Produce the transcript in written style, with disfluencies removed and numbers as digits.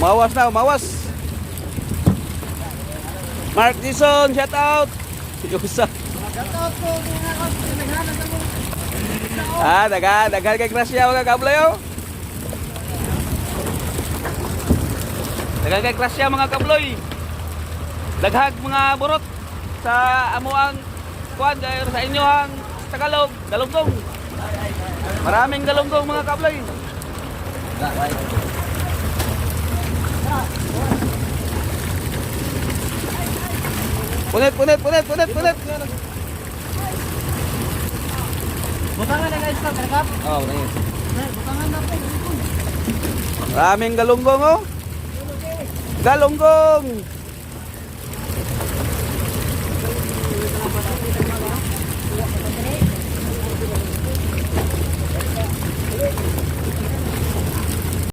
Umawas na, umawas. Mark Dison, shout out. Yusa. Shout out po mga kap. Naghanap ako. Daghan kay grasya mga kabloy oh. Daghan kay grasya mga kabloy. Daghag mga burot sa amuang kuan sa inyo ang Tagalog, galunggong. Maraming galunggong mga kabloy. Punit. Butangan na guys, kap. Oh, nice. Butangan na po. Maraming galunggong oh. Galunggong.